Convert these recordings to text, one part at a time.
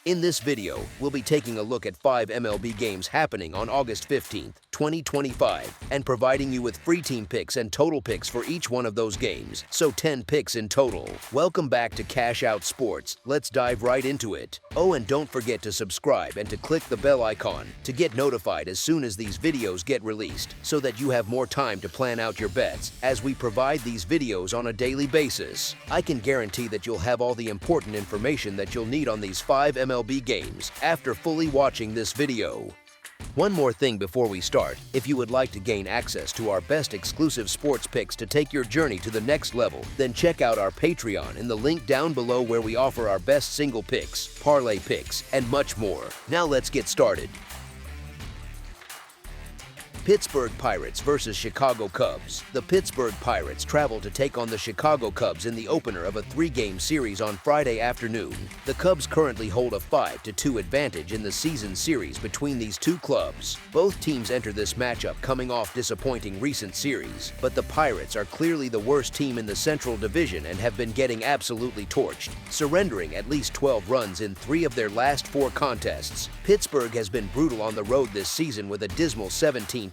In this video, we'll be taking a look at 5 MLB games happening on August 15th, 2025, and providing you with free team picks and total picks for each one of those games, so 10 picks in total. Welcome back to Cash Out Sports. Let's dive right into it. Oh, and don't forget to subscribe and to click the bell icon to get notified as soon as these videos get released, so that you have more time to plan out your bets as we provide these videos on a daily basis. I can guarantee that you'll have all the important information that you'll need on these 5 MLB games after fully watching this video. One more thing before we start: if you would like to gain access to our best exclusive sports picks to take your journey to the next level, then check out our Patreon in the link down below, where we offer our best single picks, parlay picks, and much more. Now let's get started. Pittsburgh Pirates versus Chicago Cubs. The Pittsburgh Pirates travel to take on the Chicago Cubs in the opener of a 3-game series on Friday afternoon. The Cubs currently hold a 5-2 advantage in the season series between these two clubs. Both teams enter this matchup coming off disappointing recent series, but the Pirates are clearly the worst team in the Central Division and have been getting absolutely torched, surrendering at least 12 runs in 3 of their last 4 contests. Pittsburgh has been brutal on the road this season with a dismal 17-42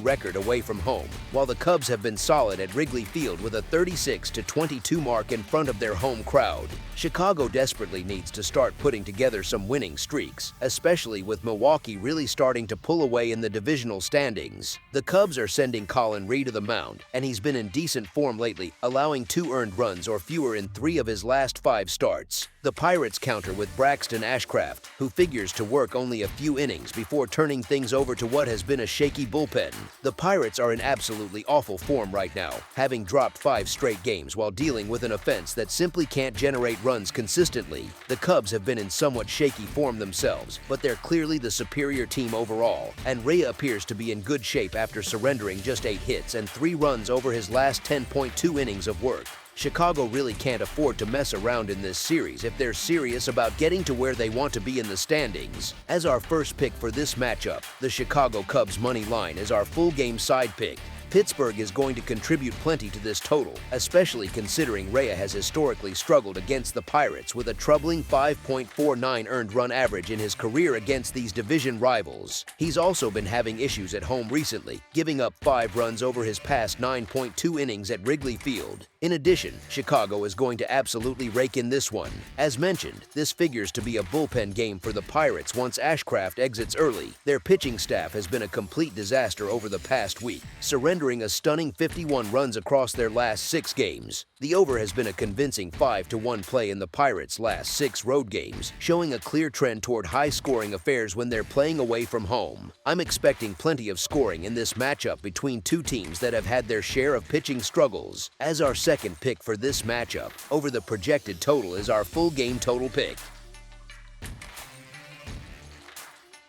record away from home, while the Cubs have been solid at Wrigley Field with a 36-22 mark in front of their home crowd. Chicago desperately needs to start putting together some winning streaks, especially with Milwaukee really starting to pull away in the divisional standings. The Cubs are sending Colin Reed to the mound, and he's been in decent form lately, allowing 2 earned runs or fewer in 3 of his last 5 starts. The Pirates counter with Braxton Ashcraft, who figures to work only a few innings before turning things over to what has been a shaky bullpen. The Pirates are in absolutely awful form right now, having dropped 5 straight games while dealing with an offense that simply can't generate runs consistently. The Cubs have been in somewhat shaky form themselves, but they're clearly the superior team overall, and Rhea appears to be in good shape after surrendering just 8 hits and 3 runs over his last 10.2 innings of work. Chicago really can't afford to mess around in this series if they're serious about getting to where they want to be in the standings. As our first pick for this matchup, the Chicago Cubs money line is our full game side pick. Pittsburgh is going to contribute plenty to this total, especially considering Rhea has historically struggled against the Pirates with a troubling 5.49 earned run average in his career against these division rivals. He's also been having issues at home recently, giving up 5 runs over his past 9.2 innings at Wrigley Field. In addition, Chicago is going to absolutely rake in this one. As mentioned, this figures to be a bullpen game for the Pirates once Ashcraft exits early. Their pitching staff has been a complete disaster over the past week, surrendering a stunning 51 runs across their last 6 games. The over has been a convincing 5-1 play in the Pirates' last 6 road games, showing a clear trend toward high-scoring affairs when they're playing away from home. I'm expecting plenty of scoring in this matchup between two teams that have had their share of pitching struggles. As our second pick for this matchup, over the projected total is our full game total pick.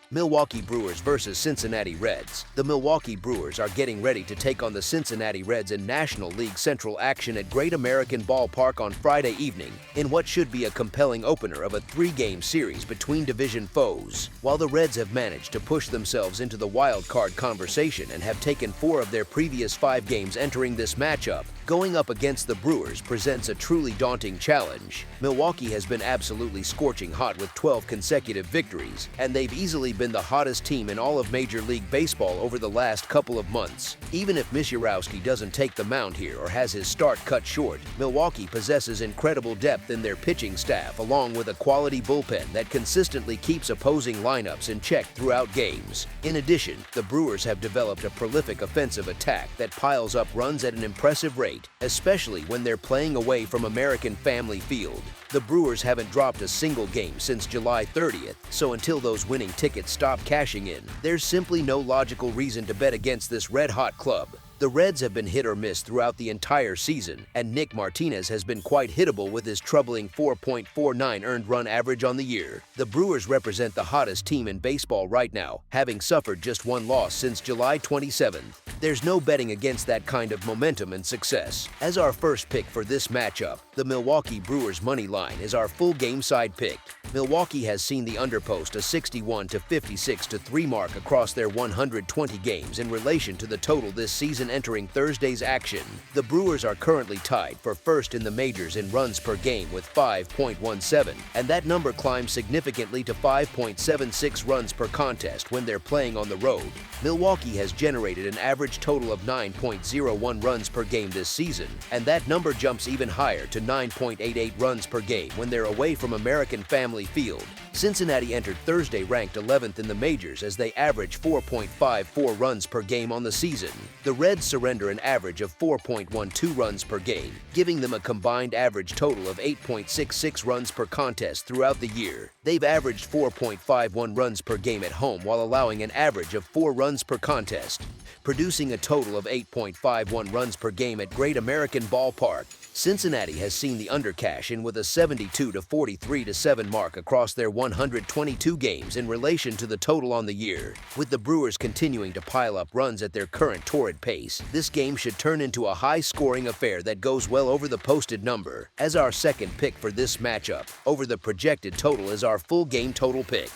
Milwaukee Brewers versus Cincinnati Reds. The Milwaukee Brewers are getting ready to take on the Cincinnati Reds in National League Central action at Great American Ballpark on Friday evening, in what should be a compelling opener of a 3-game series between division foes. While the Reds have managed to push themselves into the wild card conversation and have taken 4 of their previous 5 games entering this matchup, going up against the Brewers presents a truly daunting challenge. Milwaukee has been absolutely scorching hot with 12 consecutive victories, and they've easily been the hottest team in all of Major League Baseball over the last couple of months. Even if Misiorowski doesn't take the mound here or has his start cut short, Milwaukee possesses incredible depth in their pitching staff, along with a quality bullpen that consistently keeps opposing lineups in check throughout games. In addition, the Brewers have developed a prolific offensive attack that piles up runs at an impressive rate, especially when they're playing away from American Family Field. The Brewers haven't dropped a single game since July 30th, so until those winning tickets stop cashing in, there's simply no logical reason to bet against this red-hot club. The Reds have been hit or miss throughout the entire season, and Nick Martinez has been quite hittable with his troubling 4.49 earned run average on the year. The Brewers represent the hottest team in baseball right now, having suffered just 1 loss since July 27th. There's no betting against that kind of momentum and success. As our first pick for this matchup, the Milwaukee Brewers money line is our full game side pick. Milwaukee has seen the underpost a 61 to 56 to 3 mark across their 120 games in relation to the total this season entering Thursday's action. The Brewers are currently tied for first in the majors in runs per game with 5.17, and that number climbs significantly to 5.76 runs per contest when they're playing on the road. Milwaukee has generated an average total of 9.01 runs per game this season, and that number jumps even higher to 9.88 runs per game when they're away from American Family Field. Cincinnati entered Thursday ranked 11th in the majors as they average 4.54 runs per game on the season. The Reds surrender an average of 4.12 runs per game, giving them a combined average total of 8.66 runs per contest throughout the year. They've averaged 4.51 runs per game at home while allowing an average of 4 runs per contest, producing a total of 8.51 runs per game at Great American Ballpark. Cincinnati has seen the under cash in with a 72 to 43 to 7 mark across their 122 games in relation to the total on the year. With the Brewers continuing to pile up runs at their current torrid pace, this game should turn into a high-scoring affair that goes well over the posted number. As our second pick for this matchup, over the projected total is our full game total pick.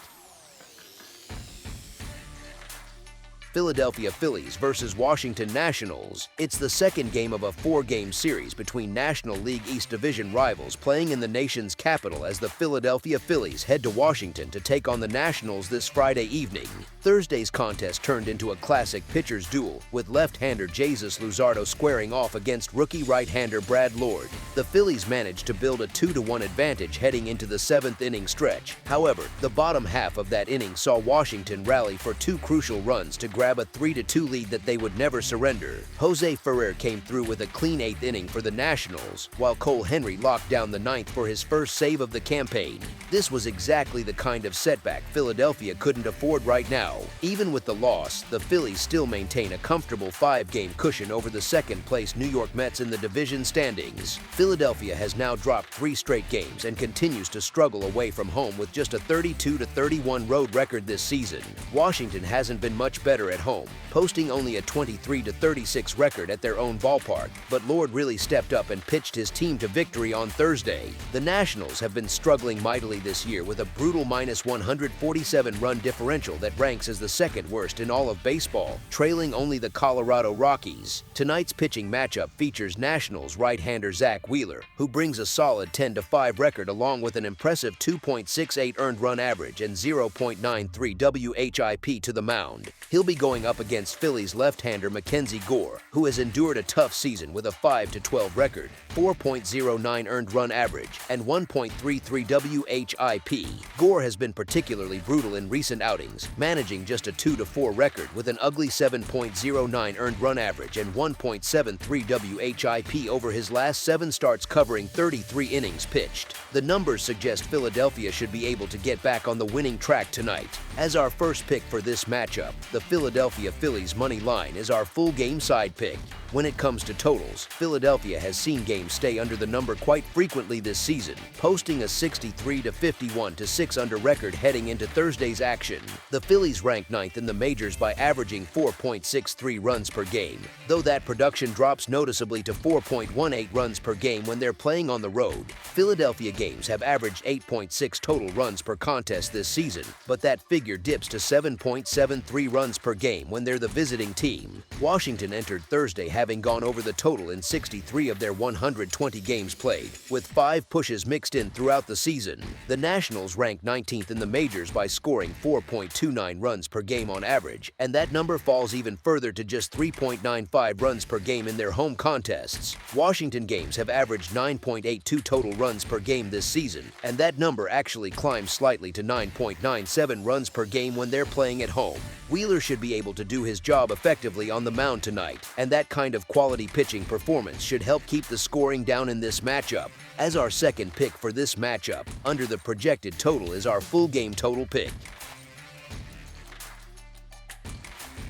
Philadelphia Phillies versus Washington Nationals. It's the second game of a 4-game series between National League East Division rivals playing in the nation's capital as the Philadelphia Phillies head to Washington to take on the Nationals this Friday evening. Thursday's contest turned into a classic pitcher's duel, with left-hander Jesus Luzardo squaring off against rookie right-hander Brad Lord. The Phillies managed to build a 2-1 advantage heading into the 7th inning stretch. However, the bottom half of that inning saw Washington rally for 2 crucial runs to grab a 3-2 lead that they would never surrender. Jose Ferrer came through with a clean 8th inning for the Nationals, while Cole Henry locked down the 9th for his first save of the campaign. This was exactly the kind of setback Philadelphia couldn't afford right now. Even with the loss, the Phillies still maintain a comfortable 5-game cushion over the second-place New York Mets in the division standings. Philadelphia has now dropped 3 straight games and continues to struggle away from home with just a 32-31 road record this season. Washington hasn't been much better at home, posting only a 23-36 record at their own ballpark, but Lord really stepped up and pitched his team to victory on Thursday. The Nationals have been struggling mightily this year with a brutal -147 run differential that ranks as the second worst in all of baseball, trailing only the Colorado Rockies. Tonight's pitching matchup features Nationals right-hander Zach Wheeler, who brings a solid 10-5 record along with an impressive 2.68 earned run average and 0.93 WHIP to the mound. He'll be going up against Phillies left-hander Mackenzie Gore, who has endured a tough season with a 5-12 record, 4.09 earned run average, and 1.33 WHIP. Gore has been particularly brutal in recent outings, managing just a 2-4 record with an ugly 7.09 earned run average and 1.73 WHIP over his last 7 starts covering 33 innings pitched. The numbers suggest Philadelphia should be able to get back on the winning track tonight. As our first pick for this matchup, the Philadelphia Phillies money line is our full game side pick. When it comes to totals, Philadelphia has seen games stay under the number quite frequently this season, posting a 63-51 to 6 under record heading into Thursday's action. The Phillies rank 9th in the majors by averaging 4.63 runs per game, though that production drops noticeably to 4.18 runs per game when they're playing on the road. Philadelphia games have averaged 8.6 total runs per contest this season, but that figure dips to 7.73 runs per game when they're the visiting team. Washington entered Thursday having gone over the total in 63 of their 120 games played, with 5 pushes mixed in throughout the season. The Nationals rank 19th in the majors by scoring 4.29 runs per game on average, and that number falls even further to just 3.95 runs per game in their home contests. Washington games have averaged 9.82 total runs per game this season, and that number actually climbs slightly to 9.97 runs per game when they're playing at home. Wheeler should be able to do his job effectively on the mound tonight, and that kind of quality pitching performance should help keep the scoring down in this matchup. As our second pick for this matchup, under the projected total is our full game total pick.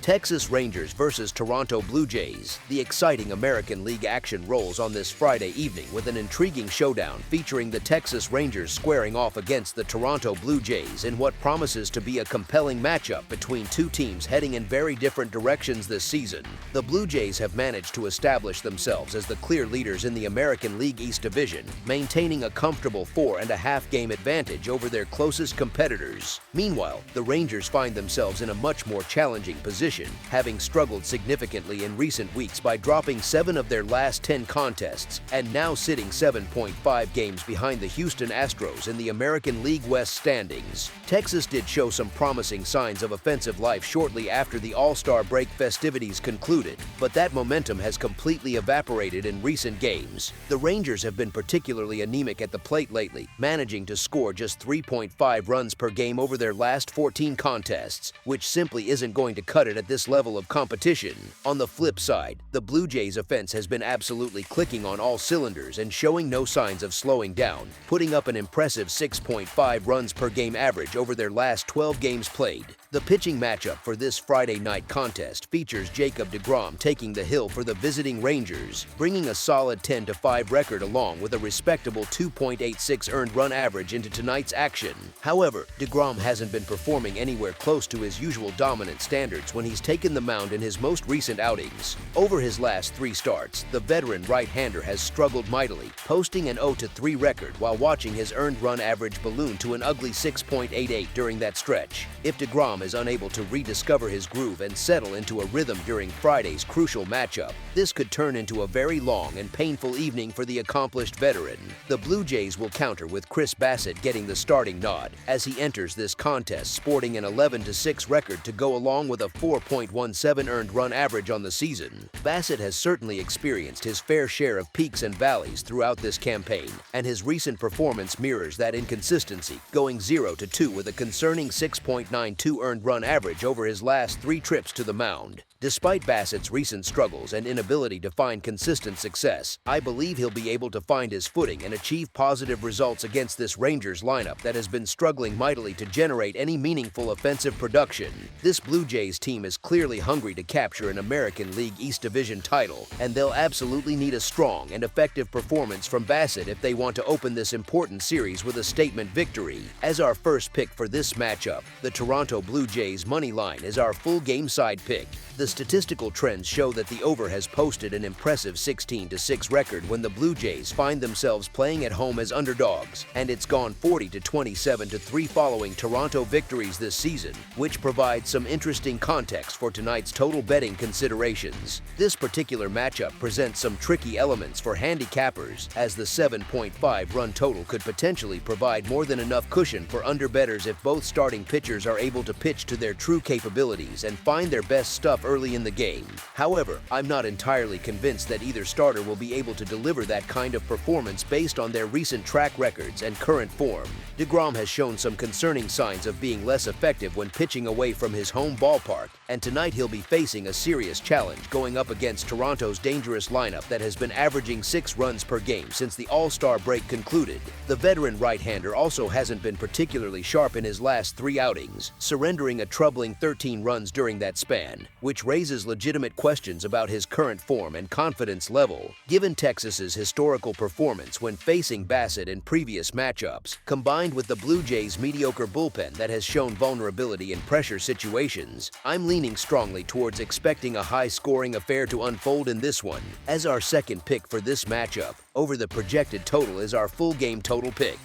Texas Rangers versus Toronto Blue Jays. The exciting American League action rolls on this Friday evening with an intriguing showdown featuring the Texas Rangers squaring off against the Toronto Blue Jays in what promises to be a compelling matchup between two teams heading in very different directions this season. The Blue Jays have managed to establish themselves as the clear leaders in the American League East Division, maintaining a comfortable 4.5-game advantage over their closest competitors. Meanwhile, the Rangers find themselves in a much more challenging position, having struggled significantly in recent weeks by dropping 7 of their last 10 contests and now sitting 7.5 games behind the Houston Astros in the American League West standings. Texas did show some promising signs of offensive life shortly after the All-Star break festivities concluded, but that momentum has completely evaporated in recent games. The Rangers have been particularly anemic at the plate lately, managing to score just 3.5 runs per game over their last 14 contests, which simply isn't going to cut it at this level of competition. On the flip side, the Blue Jays' offense has been absolutely clicking on all cylinders and showing no signs of slowing down, putting up an impressive 6.5 runs per game average over their last 12 games played. The pitching matchup for this Friday night contest features Jacob deGrom taking the hill for the visiting Rangers, bringing a solid 10-5 record along with a respectable 2.86 earned run average into tonight's action. However, deGrom hasn't been performing anywhere close to his usual dominant standards when he's taken the mound in his most recent outings. Over his last 3 starts, the veteran right-hander has struggled mightily, posting an 0-3 record while watching his earned run average balloon to an ugly 6.88 during that stretch. If deGrom is unable to rediscover his groove and settle into a rhythm during Friday's crucial matchup, this could turn into a very long and painful evening for the accomplished veteran. The Blue Jays will counter with Chris Bassitt getting the starting nod as he enters this contest sporting an 11-6 record to go along with a 4.17 earned run average on the season. Bassitt has certainly experienced his fair share of peaks and valleys throughout this campaign, and his recent performance mirrors that inconsistency, going 0-2 with a concerning 6.92 earned run average over his last 3 trips to the mound. Despite Bassitt's recent struggles and inability to find consistent success, I believe he'll be able to find his footing and achieve positive results against this Rangers lineup that has been struggling mightily to generate any meaningful offensive production. This Blue Jays team is clearly hungry to capture an American League East Division title, and they'll absolutely need a strong and effective performance from Bassitt if they want to open this important series with a statement victory. As our first pick for this matchup, the Toronto Blue Jays money line is our full game side pick. The statistical trends show that the over has posted an impressive 16-6 record when the Blue Jays find themselves playing at home as underdogs, and it's gone 40-27-3 following Toronto victories this season, which provides some interesting context for tonight's total betting considerations. This particular matchup presents some tricky elements for handicappers, as the 7.5 run total could potentially provide more than enough cushion for underbettors if both starting pitchers are able to pitch to their true capabilities and find their best stuff early in the game. However, I'm not entirely convinced that either starter will be able to deliver that kind of performance based on their recent track records and current form. deGrom has shown some concerning signs of being less effective when pitching away from his home ballpark, and tonight he'll be facing a serious challenge going up against Toronto's dangerous lineup that has been averaging 6 runs per game since the All-Star break concluded. The veteran right-hander also hasn't been particularly sharp in his last 3 outings, surrendering a troubling 13 runs during that span, which raises legitimate questions about his current form and confidence level. Given Texas's historical performance when facing Bassitt in previous matchups, combined with the Blue Jays' mediocre bullpen that has shown vulnerability in pressure situations, I'm leaning strongly towards expecting a high-scoring affair to unfold in this one. As our second pick for this matchup, over the projected total is our full game total pick.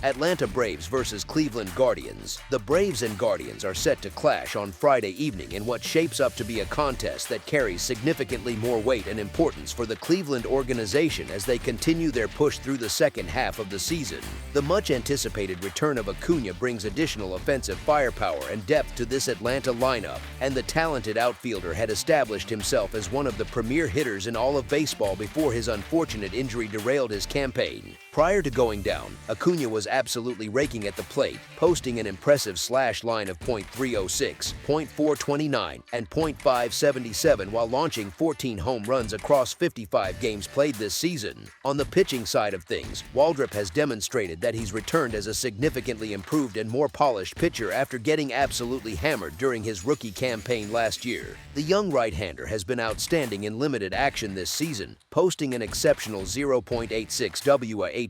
Atlanta Braves versus Cleveland Guardians. The Braves and Guardians are set to clash on Friday evening in what shapes up to be a contest that carries significantly more weight and importance for the Cleveland organization as they continue their push through the second half of the season. The much-anticipated return of Acuna brings additional offensive firepower and depth to this Atlanta lineup, and the talented outfielder had established himself as one of the premier hitters in all of baseball before his unfortunate injury derailed his campaign. Prior to going down, Acuna was absolutely raking at the plate, posting an impressive slash line of .306, .429, and .577 while launching 14 home runs across 55 games played this season. On the pitching side of things, Waldrop has demonstrated that he's returned as a significantly improved and more polished pitcher after getting absolutely hammered during his rookie campaign last year. The young right-hander has been outstanding in limited action this season, posting an exceptional 0.86 WHIP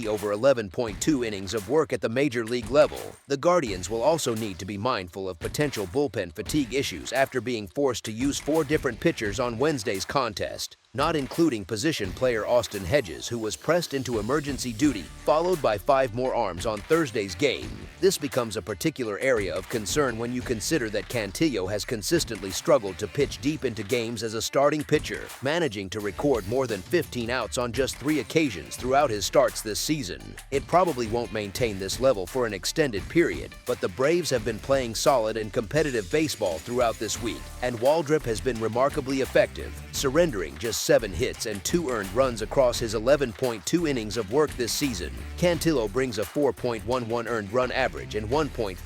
over 11.2 innings of work at the major league level. The Guardians will also need to be mindful of potential bullpen fatigue issues after being forced to use 4 different pitchers on Wednesday's contest, not including position player Austin Hedges, who was pressed into emergency duty, followed by 5 more arms on Thursday's game. This becomes a particular area of concern when you consider that Cantillo has consistently struggled to pitch deep into games as a starting pitcher, managing to record more than 15 outs on just 3 occasions throughout his starts this season. It probably won't maintain this level for an extended period, but the Braves have been playing solid and competitive baseball throughout this week, and Waldrop has been remarkably effective, surrendering just 7 hits and 2 earned runs across his 11.2 innings of work this season. Cantillo brings a 4.11 earned run average and 1.4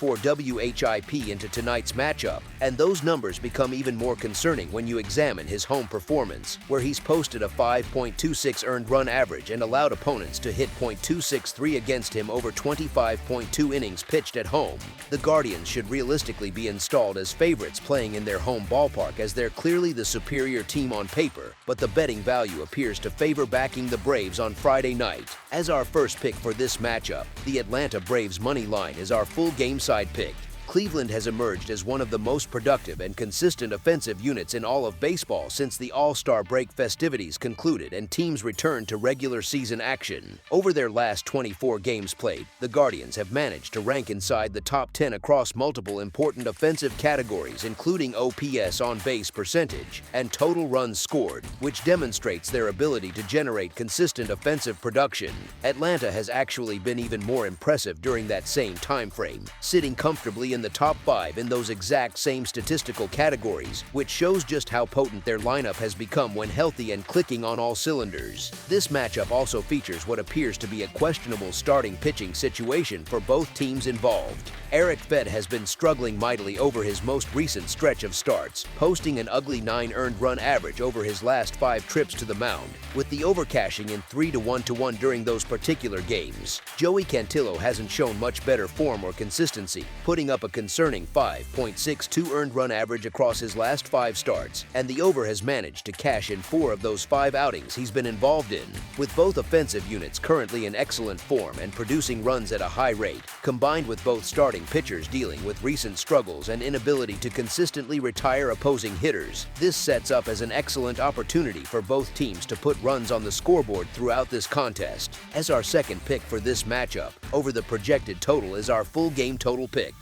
WHIP into tonight's matchup, and those numbers become even more concerning when you examine his home performance, where he's posted a 5.26 earned run average and allowed opponents to hit .263 against him over 25.2 innings pitched at home. The Guardians should realistically be installed as favorites playing in their home ballpark, as they're clearly the superior team on paper, but the betting value appears to favor backing the Braves on Friday night. As our first pick for this matchup, the Atlanta Braves money line is our full game side pick. Cleveland has emerged as one of the most productive and consistent offensive units in all of baseball since the All-Star break festivities concluded and teams returned to regular season action. Over their last 24 games played, the Guardians have managed to rank inside the top 10 across multiple important offensive categories, including OPS on base percentage and total runs scored, which demonstrates their ability to generate consistent offensive production. Atlanta has actually been even more impressive during that same time frame, sitting comfortably in the top 5 in those exact same statistical categories, which shows just how potent their lineup has become when healthy and clicking on all cylinders. This matchup also features what appears to be a questionable starting pitching situation for both teams involved. Eric Fed has been struggling mightily over his most recent stretch of starts, posting an ugly 9 earned run average over his last 5 trips to the mound, with the overcashing in 3-1-1 during those particular games. Joey Cantillo hasn't shown much better form or consistency, putting up a concerning 5.62 earned run average across his last 5 starts, and the over has managed to cash in 4 of those 5 outings he's been involved in. With both offensive units currently in excellent form and producing runs at a high rate, combined with both starting pitchers dealing with recent struggles and inability to consistently retire opposing hitters, this sets up as an excellent opportunity for both teams to put runs on the scoreboard throughout this contest. As our second pick for this matchup, over the projected total is our full game total pick.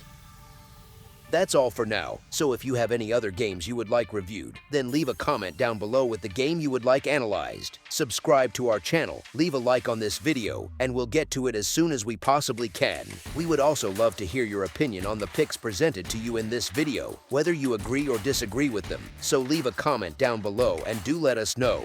That's all for now, so if you have any other games you would like reviewed, then leave a comment down below with the game you would like analyzed. Subscribe to our channel, leave a like on this video, and we'll get to it as soon as we possibly can. We would also love to hear your opinion on the picks presented to you in this video, whether you agree or disagree with them, so leave a comment down below and do let us know.